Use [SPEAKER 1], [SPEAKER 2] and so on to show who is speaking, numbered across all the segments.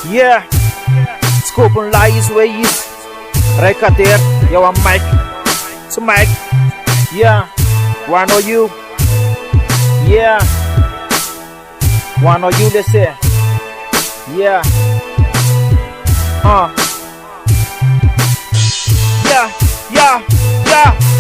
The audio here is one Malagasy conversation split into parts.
[SPEAKER 1] Yeah, Scopen lies where is Rekater, yo I'm Mike. It's Mike. Yeah, one of you. Yeah, one of you, let's say. Yeah. Yeah.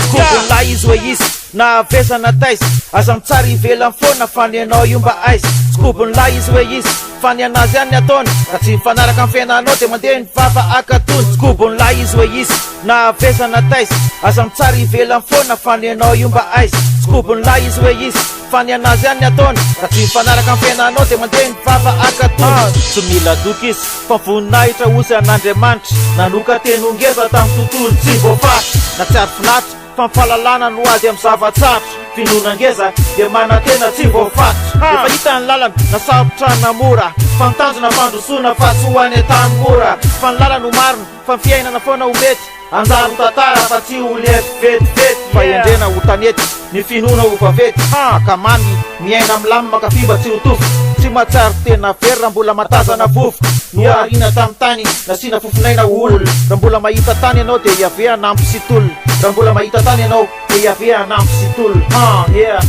[SPEAKER 1] Scopen lies where is na vesa na tais aza mitsara ivelany foana fany anao io mba aizy Scopen lies where is fany anazy any ataony ka tsy mifanaraka amin'ny fiainanao dia mandeha ny vava akatony Scopen lies where is na vesa na tais aza mitsara ivelany foana fany anao io mba aizy Scopen lies where is fany anazy any ataony ka tsy mifanaraka amin'ny fiainanao dia mandeha ny vava akatony tsy mila doky izy fa voninahitra osy an'Andriamanitra nanoka teny ongeza tamin'ny tontolo tsy voafaty na tsy ary finaritra fa mifahalalana no ady amin'ny zava-tsarotra finonangeza dia mana-tena tsy voafatotra efa hita ny lalana na sarotra namora fa mitanjona fandrosoana fa tsy ho any an-tany mora fa ny lalana ho marina fa ny fiainana foana ho mety anjaro tantara fa tsy ho lety vetivety fa endrena ho tanety ny finoana ho vavety akamamy miaina milamy makafimba tsy ho tofo tsy mahatsary tena very raha mbola matazana vovoka no arina tamin'ny tany nasiana fofinaina ho olona raha mbola mahita tany ianao dia hiave hanampy sy tolona raha mbola mahita tany ianao dia hiave hanampy sy tolona yeah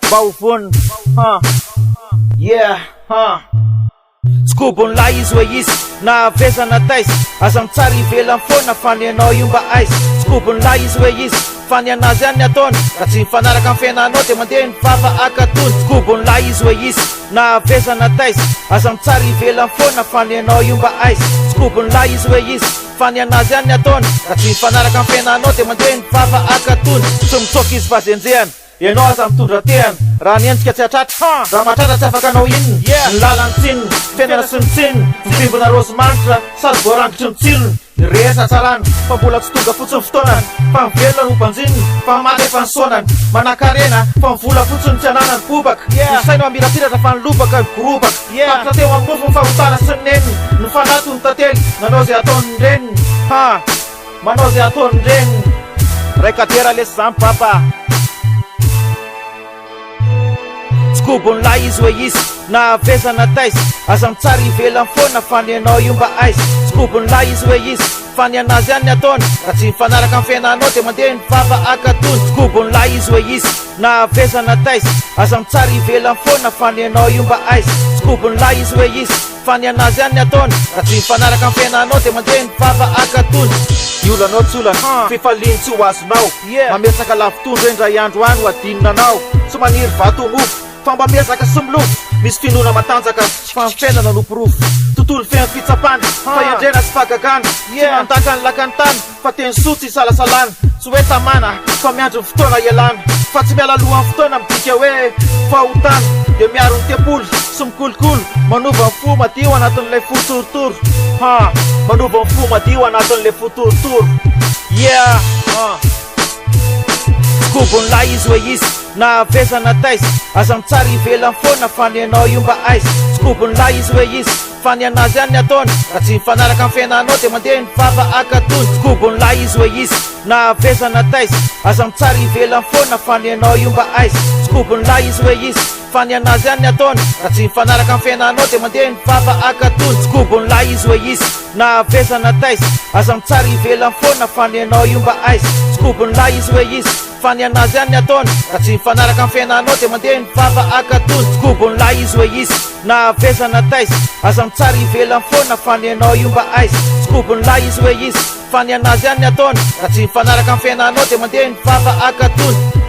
[SPEAKER 1] mba ho vonona Scopen lies where is na vesa na tais aza mitsara ivelany foana fany anao io mba aizy Scopen lies where is fany anazy any ataony ka tsy mifanaraka amin'ny fiainanao dia mandeha ny vava akatony Scopen lies where is na vesa na tais aza mitsara ivelany foana fany anao io mba aizy Scopen lies where is fany anazy any ataony ka tsy mifanaraka amin'ny fiainanao dia mandeha ny vava akatony tsy mitsoka izy fazenjehana ianao aza mitondra tehana raha niendrika tsy hatratra raha mahatratra tsy afaka anao inona ny lalany tsinona fiainana sy ny tsinona mifimbona rosymanitra sady voarangitry ny tsilona ny resa tsarana fa mbola tsy tonga fotsiny fotoanany fa mivelona no mpanjinony fa maty efa ny saonany manan-karena fa mivola fotsiny tsy ananany bobaka ny saina mamirapiratra fa ny lobaka ny borobaka fatra teo amin'ny mofo ny fahotana sy ny neniny ny fanato ny tantely nanao zay ataony reniny manao zay ataony reniny raikatera lesy zany papa Scopen lies where is na vesa na tais aza mitsara ivelany foana fany anao io mba aizy Scopen lies where is fany anazy any ataony ka tsy mifanaraka amin'ny fiainanao dia mandeha ny vava akatony Scopen lies where is na vesa na tais aza mitsara ivelany foana fany anao io mba aizy Scopen lies where is fany anazy any ataony ka tsy mifanaraka amin'ny fiainanao dia mandeha ny vava akatony iolanao tsy olana fifaliany tsy ho azonao mametsaka lavitondro endray andro any ho adinina anao tsy maniry vato mofo fa mba miezaka sy milofo misy finoana matanjaka tsy fampifainana no pirofo tontolo fiainany fitsapana fa endrena sy fagagana tsy mandaka ny lakany tany fa teny sotsy isalasalana tsy hoe tamana fa miandro ny fotoana ialana fa tsy miala alohan'ny fotoana midika hoe fahotana dia miaro ny tepoly sy mikolokolo manova ny fo madio anatin'ilay fotorotoro manova ny fo madio anatin'ilay fotorotoro Scopen lies where is na vesa na tais aza mitsara ivelany foana fany anao io mba aizy Scopen lies where is fany anazy any ataony ka tsy mifanaraka amin'ny fiainanao dia mandeha ny vava akatony Scopen lies where is na vesa na tais aza mitsara ivelany foana fany anao io mba aizy Scopen lies where is fany anazy any ataony ka tsy mifanaraka amin'ny fiainanao dia mandeha ny vava akatony Scopen lies where is na vesa na tais aza mitsara ivelany foana fany anao io mba aizy Scopen lies where is fany anazy any ataony ka tsy mifanaraka amin'ny fiainanao dia mandeha ny vava akatony Scopen lies where is na vesa na tais aza mitsara ivelany foana fany anao io mba aizy Scopen lies where is fany anazy any ataony ka tsy mifanaraka amin'ny fiainanao dia mandeha ny vava akatony